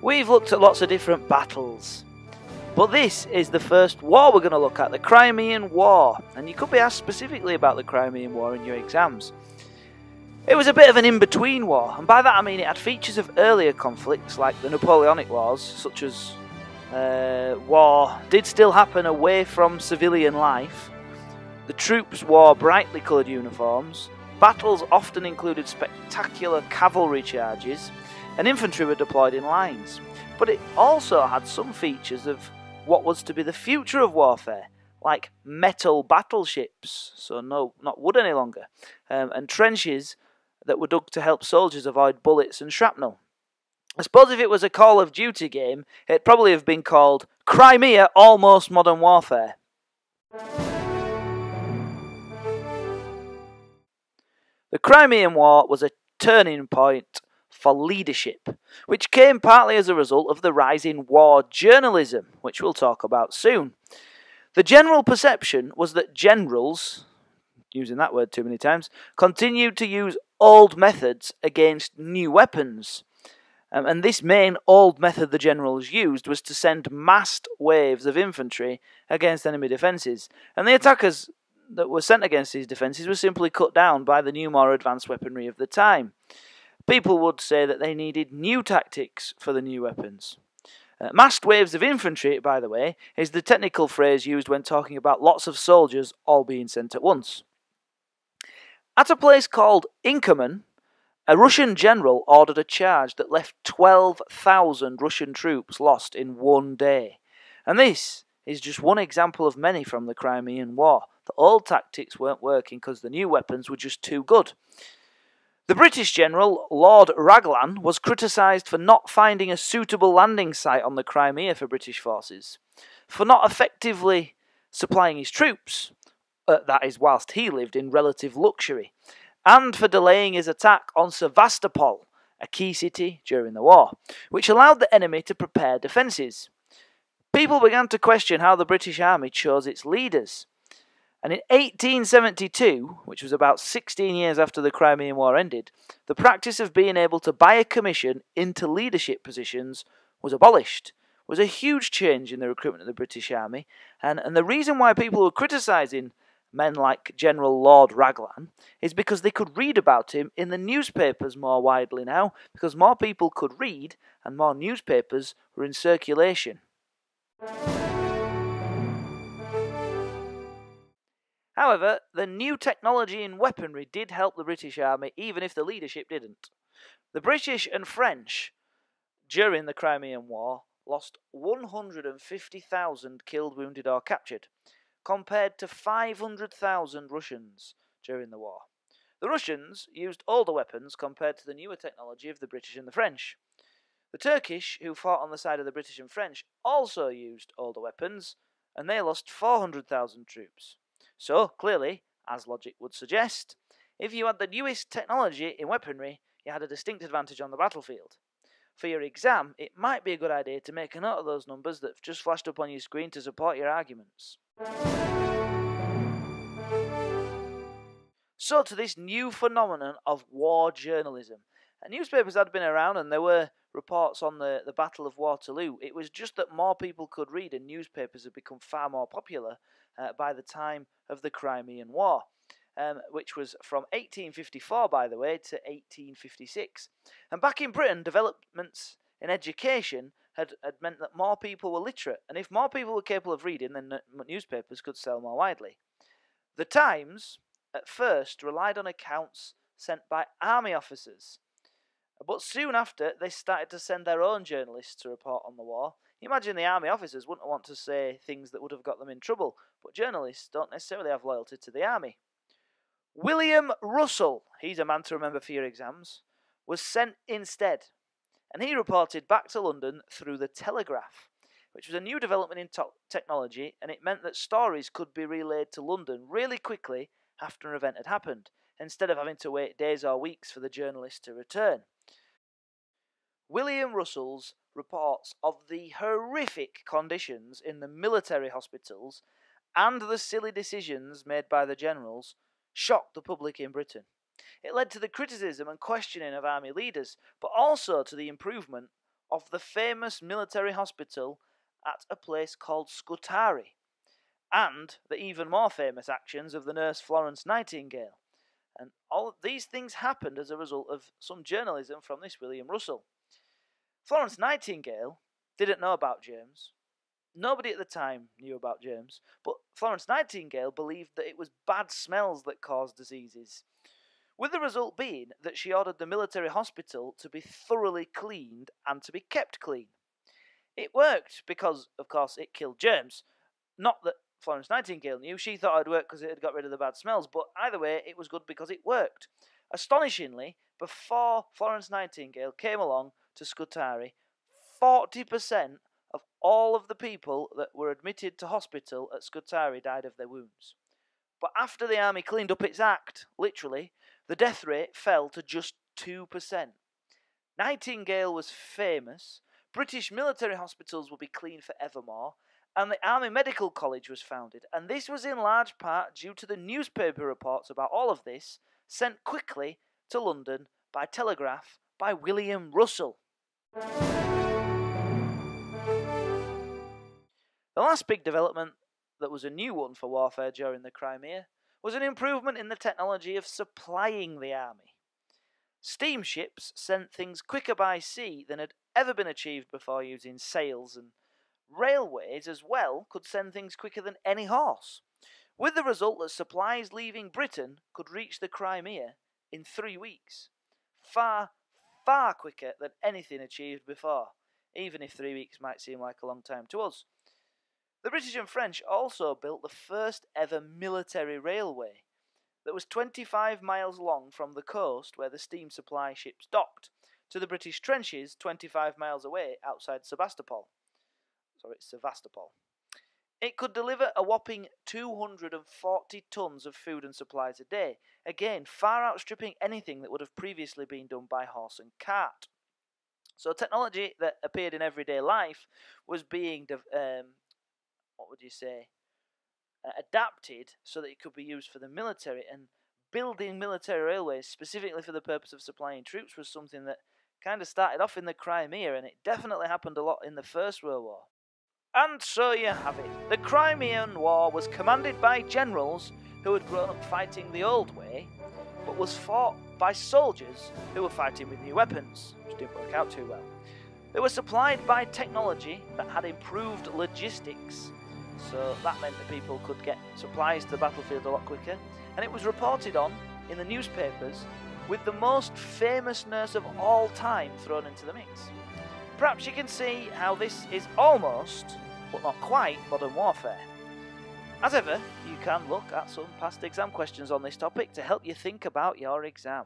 We've looked at lots of different battles, but this is the first war we're going to look at, the Crimean War, and you could be asked specifically about the Crimean War in your exams. It was a bit of an in-between war, and by that I mean it had features of earlier conflicts like the Napoleonic Wars, such as war did still happen away from civilian life, the troops wore brightly coloured uniforms, battles often included spectacular cavalry charges, and infantry were deployed in lines. But it also had some features of what was to be the future of warfare, like metal battleships, so not wood any longer, and trenches that were dug to help soldiers avoid bullets and shrapnel. I suppose if it was a Call of Duty game, it'd probably have been called Crimea Almost Modern Warfare. The Crimean War was a turning point for leadership, which came partly as a result of the rise in war journalism, which we'll talk about soon. The general perception was that generals, using that word too many times, continued to use old methods against new weapons. And this main old method the generals used was to send massed waves of infantry against enemy defences, and the attackers that were sent against these defences were simply cut down by the new, more advanced weaponry of the time. People would say that they needed new tactics for the new weapons. Massed waves of infantry, by the way, is the technical phrase used when talking about lots of soldiers all being sent at once. At a place called Inkerman, a Russian general ordered a charge that left 12,000 Russian troops lost in one day. And this is just one example of many from the Crimean War. The old tactics weren't working because the new weapons were just too good. The British general, Lord Raglan, was criticised for not finding a suitable landing site on the Crimea for British forces, for not effectively supplying his troops, that is whilst he lived in relative luxury, and for delaying his attack on Sevastopol, a key city during the war, which allowed the enemy to prepare defences. People began to question how the British Army chose its leaders. And in 1872, which was about 16 years after the Crimean War ended, the practice of being able to buy a commission into leadership positions was abolished. It was a huge change in the recruitment of the British Army, and the reason why people were criticising men like General Lord Raglan is because they could read about him in the newspapers more widely now, because more people could read and more newspapers were in circulation. However, the new technology in weaponry did help the British Army, even if the leadership didn't. The British and French, during the Crimean War, lost 150,000 killed, wounded or captured, compared to 500,000 Russians during the war. The Russians used older weapons compared to the newer technology of the British and the French. The Turkish, who fought on the side of the British and French, also used older weapons, and they lost 400,000 troops. So, clearly, as logic would suggest, if you had the newest technology in weaponry, you had a distinct advantage on the battlefield. For your exam, it might be a good idea to make a note of those numbers that have just flashed up on your screen to support your arguments. So to this new phenomenon of war journalism. Newspapers had been around and there were reports on the Battle of Waterloo. It was just that more people could read and newspapers had become far more popular by the time of the Crimean War, which was from 1854, by the way, to 1856. And back in Britain, developments in education had meant that more people were literate, and if more people were capable of reading, then newspapers could sell more widely. The Times, at first, relied on accounts sent by army officers, but soon after, they started to send their own journalists to report on the war. Imagine the army officers wouldn't want to say things that would have got them in trouble, but journalists don't necessarily have loyalty to the army. William Russell, he's a man to remember for your exams, was sent instead, and he reported back to London through the telegraph, which was a new development in technology, and it meant that stories could be relayed to London really quickly after an event had happened, instead of having to wait days or weeks for the journalist to return. William Russell's reports of the horrific conditions in the military hospitals and the silly decisions made by the generals shocked the public in Britain. It led to the criticism and questioning of army leaders, but also to the improvement of the famous military hospital at a place called Scutari, and the even more famous actions of the nurse Florence Nightingale. And all of these things happened as a result of some journalism from this William Russell. Florence Nightingale didn't know about germs. Nobody at the time knew about germs, but Florence Nightingale believed that it was bad smells that caused diseases, with the result being that she ordered the military hospital to be thoroughly cleaned and to be kept clean. It worked because, of course, it killed germs. Not that Florence Nightingale knew. She thought it would work because it had got rid of the bad smells, but either way, it was good because it worked. Astonishingly, before Florence Nightingale came along to Scutari, 40% of all of the people that were admitted to hospital at Scutari died of their wounds. But after the army cleaned up its act, literally, the death rate fell to just 2%. Nightingale was famous, British military hospitals would be clean forevermore, and the Army Medical College was founded, and this was in large part due to the newspaper reports about all of this sent quickly to London by telegraph by William Russell. The last big development that was a new one for warfare during the Crimea was an improvement in the technology of supplying the army. Steamships sent things quicker by sea than had ever been achieved before using sails, and railways as well could send things quicker than any horse, with the result that supplies leaving Britain could reach the Crimea in 3 weeks. Far, far quicker than anything achieved before, even if 3 weeks might seem like a long time to us. The British and French also built the first ever military railway that was 25 miles long from the coast where the steam supply ships docked to the British trenches 25 miles away outside Sevastopol. It could deliver a whopping 240 tons of food and supplies a day, again far outstripping anything that would have previously been done by horse and cart. So technology that appeared in everyday life was being adapted so that it could be used for the military, and building military railways specifically for the purpose of supplying troops was something that kind of started off in the Crimea, and it definitely happened a lot in the First World War. And so you have it. The Crimean War was commanded by generals who had grown up fighting the old way, but was fought by soldiers who were fighting with new weapons, which didn't work out too well. They were supplied by technology that had improved logistics, so that meant that people could get supplies to the battlefield a lot quicker, and it was reported on in the newspapers with the most famous nurse of all time thrown into the mix. Perhaps you can see how this is almost, but not quite, modern warfare. As ever, you can look at some past exam questions on this topic to help you think about your exam.